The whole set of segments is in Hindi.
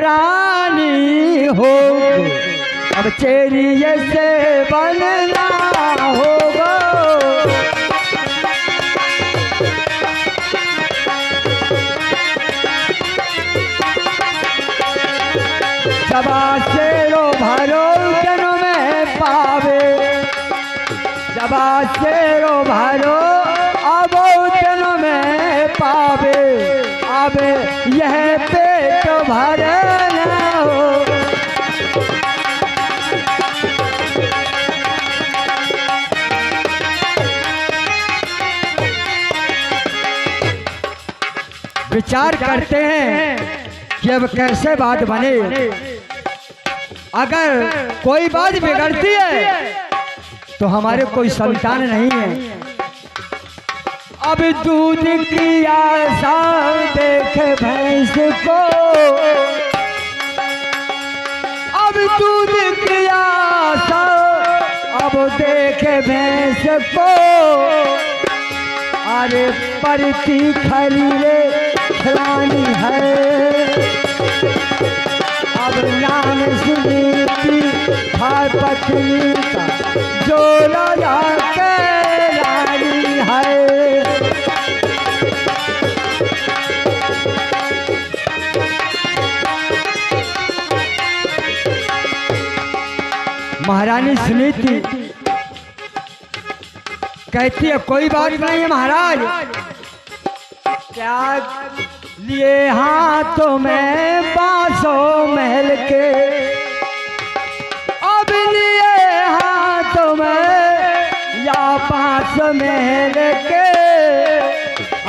रानी हो, अब चेरिए से बनना होगा। जबा शेरो भरो जन्म में पावे, जबा शेरो भरो अब जन्म में पावे, अब यह पेट भरना हो। विचार करते हैं कि अब कैसे बात बने। अगर कोई बात बिगड़ती है तो हमारे कोई संतान नहीं है। अब दूध की आशा देखे भैंस को, अब दूध की आशा अब देखे भैंस को, अरे परती खरीदे खिलानी है। अब नाम सुनीति हर पत्नी का जो राजा के रानी है। महारानी सुनीति कहती है कोई बात नहीं है महाराज, क्या लिए हाथों में बांसों महल के, अब लिए हाथों में या बांस महल के,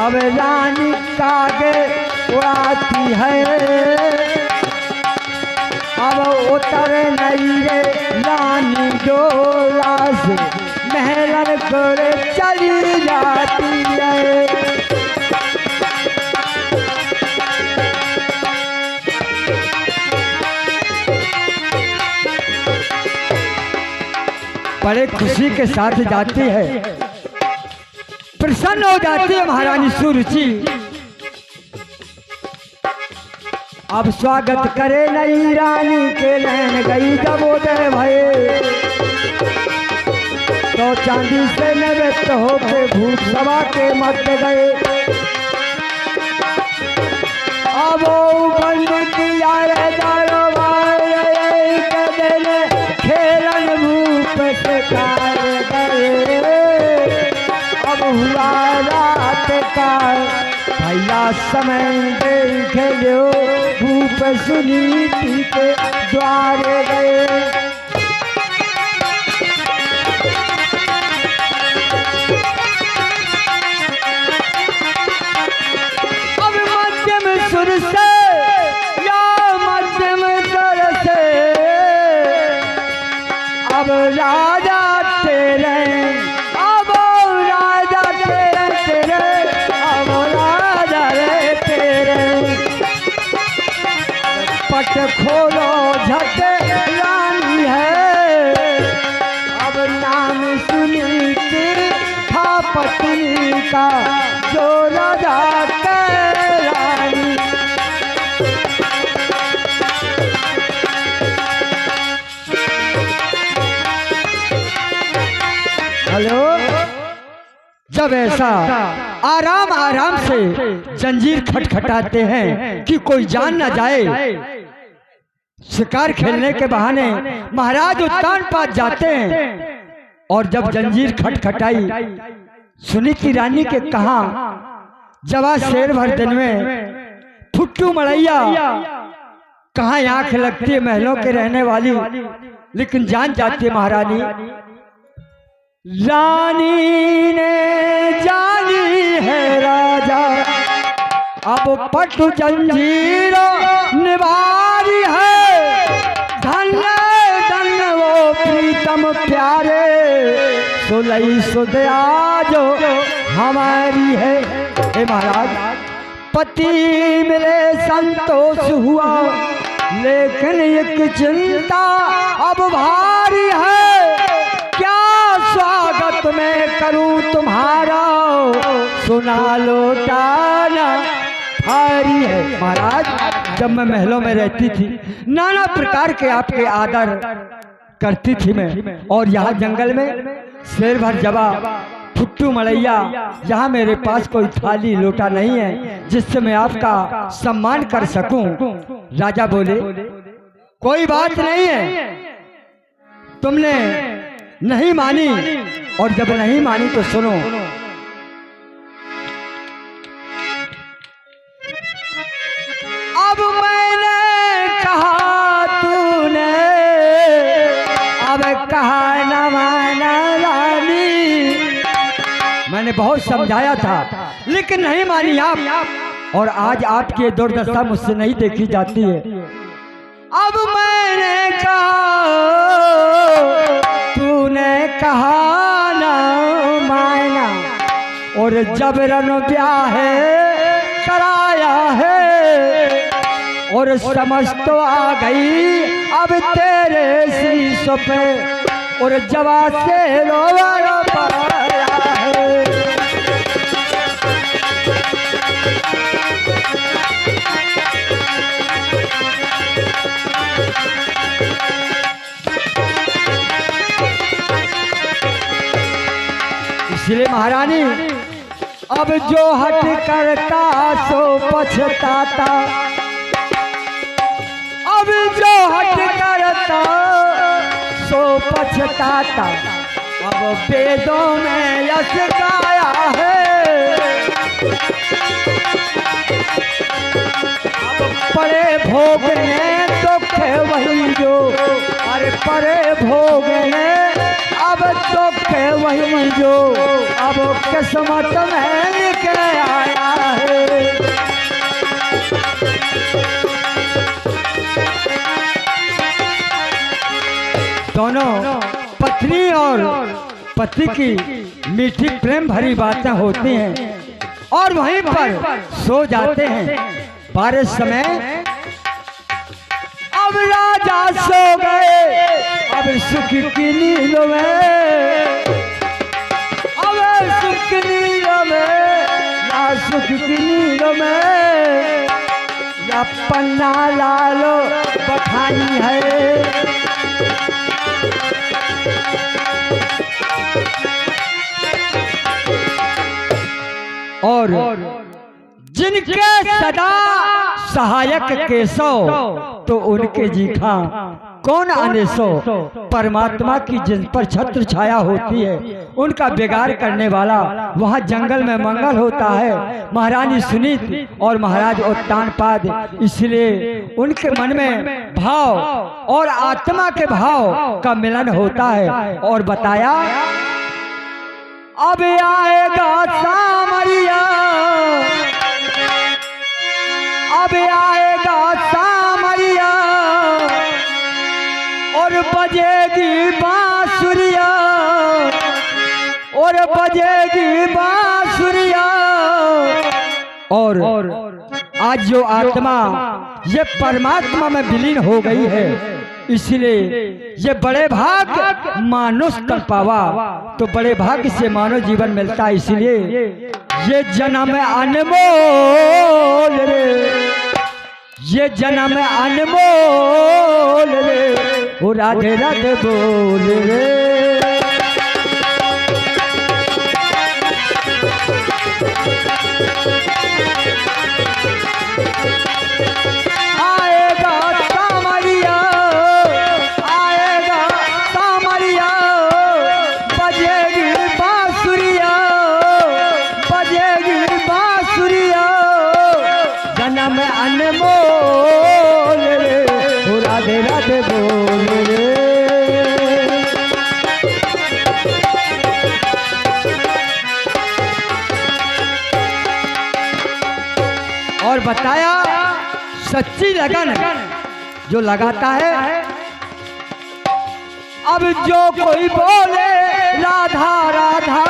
अब रानी कागे उड़ाती है। अब उतर नहीं रे रानी डोला से महलन कर चली जाती है। बड़े खुशी के साथ जाती है, प्रसन्न हो जाती है महारानी सुरुचि। अब स्वागत करे नई रानी के नैन गई जब उदय भये, तो चांदी से निवृत्त होके भूत सभा के मत गए। अब बंद किया रे दरबार खेलन भूप से गए। अब हुआ रात का भैया समय देख लो, भूप सुनीति के द्वारे गए। अब मध्यम सुर से या मध्यम स्वर से अब राजा तेरे, अब राजा तेरे तेरे, अब राजा रे तेरे। पट खोलो झट रानी है, अब नाम सुनीति था पत्नी का जो राजा के रानी। हेलो, जब ऐसा आराम आराम से जंजीर खटखटाते हैं कि कोई जान न जाए, शिकार खेलने के बहाने महाराज उत्तान पास जाते हैं। और जब जंजीर खटखटाई सुनीति रानी के कहा जवा शेर भर दिन में फुट्टू मड़ैया, कहाँ आंख लगती है महलों के रहने वाली, लेकिन जान जाती है महारानी। रानी ने जानी है राजा अब पटु जंजीर निवारी है, धन्य धन्य वो प्रीतम प्यारे, सुलई सुदया जो हमारी है। हे महाराज, पति मिले संतोष हुआ, लेकिन एक चिंता अब भारी है, क्या स्वागत मैं करूं तुम्हारा, सुना लौटाना हारी है। महाराज जब मैं महलों में रहती थी नाना प्रकार के आपके आदर करती थी मैं, और यहाँ जंगल में शेर भर जवा फुट्टू मड़ैया, यहाँ मेरे पास कोई थाली लोटा नहीं है जिससे मैं आपका सम्मान कर सकूं। राजा बोले कोई बात नहीं है, तुमने नहीं मानी, और जब नहीं मानी तो सुनो। अब मैंने कहा तूने अब कहा न माना रानी, मैंने बहुत समझाया था लेकिन नहीं मानी आप, और आज आपकी दुर्दशा मुझसे नहीं देखी जाती है। अब मैंने कहा तूने कहा ना माना, और जबरन ब्याह कराया है, और समझ तो आ गई अब तेरे शीशों पे, और जवा से रोवा पाया है। इसलिए महारानी अब जो हट करता सो पछताता, अब जो हट करता सो पछताता, अब वेदों में यश गाया है। अब परे भोगने दुख वही जो, अरे परे भोगने अब दुख वही जो, अब किस्मत में निकल आया है। दोनों पत्नी और पति की मीठी प्रेम भरी बातें होती हैं और वहीं पर सो जाते हैं। बारिश समय अब राजा सो गए, अब सुख की नींद में, अब सुख की नींद में, या सुख की नींद में, या पन्ना लालो बखानी है। और जिनके सदा सहायक केशव, तो उनके जीखा कौन आने सो। परमात्मा की जिन पर छत्र छाया होती है उनका बिगाड़ करने वाला वहाँ जंगल में मंगल होता है। महारानी सुनीत और महाराज उत्तानपाद, इसलिए उनके मन में भाव और आत्मा के भाव का मिलन होता है। और बताया अब आएगा सामरिया, अब आएगा सामरिया, और बजेगी बांसुरिया, और बजेगी बांसुरिया। और आज जो आत्मा ये परमात्मा में विलीन हो गई है, इसलिए ये बड़े भाग मानुष कर पावा, तो बड़े भाग्य से मानव जीवन मिलता है। इसलिए ये जन्म अनमोल रे, ये जन्म अनमोल रे, ओ राधे राधे बोल रे। आएगा सामरिया, आएगा सामरिया, बजेगी बांसुरिया, बजेगी बांसुरिया, जन्म अनमोल रे, ओ राधे राधे बोल रे। और बताया सच्ची लगन जो लगाता है, अब जो कोई बोले राधा राधा,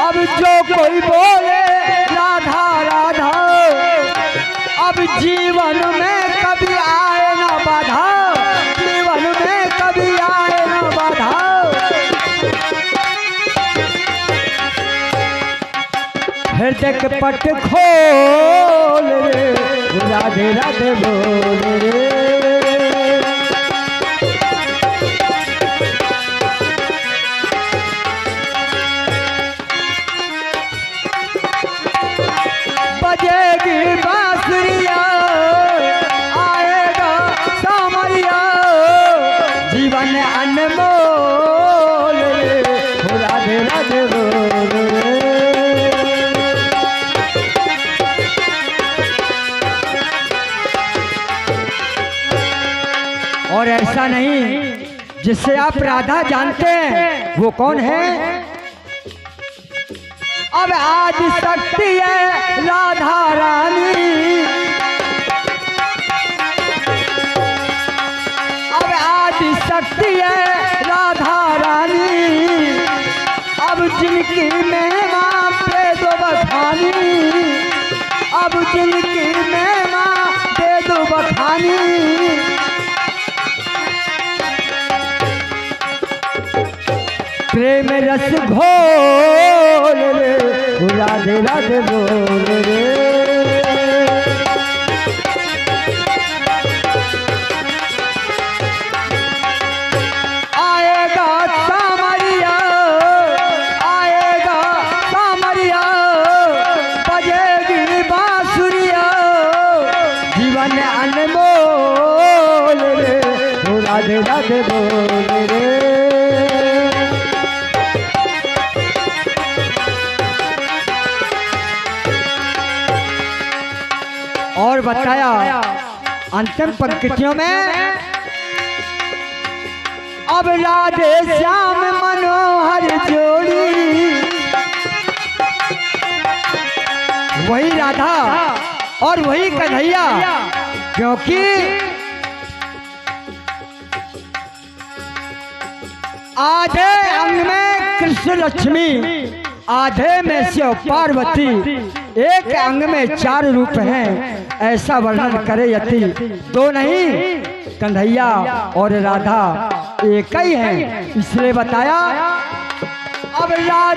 अब जो कोई बोले राधा राधा, अब जीवन में कभी आए ना बाधा, जीवन में कभी आए ना बाधा। हृदय के पट खोल रे, राधे राधे बोल रे। बजेगी बांसुरिया, आएगा सामरिया, जीवन अनमोल रे, राधे राधे बोल रे। और ऐसा नहीं, जिससे आप राधा जानते हैं वो कौन है? अब आदि शक्ति है राधा रानी, अब आदि शक्ति है राधा रानी, अब जिनकी महिमा दे दो बखानी, अब जिनकी महिमा दे दो बखानी। प्रेम रस घोल रे, राधे राधे बोल रे। आएगा सामरिया, आएगा सामरिया, बजेगी बांसुरिया, जीवन अनमोल रे, राधे राधे बोल रे। और बताया अंतिम पंक्तियों में, अब राधे श्याम मनोहर जोड़ी, वही राधा और वही कन्हैया, क्योंकि आधे अंग में कृष्ण लक्ष्मी, आधे में शिव पार्वती, एक अंग में 4 रूप हैं, ऐसा वर्णन करे यति। दो नहीं, कन्हैया और राधा एक ही हैं, इसलिए बताया अब राधा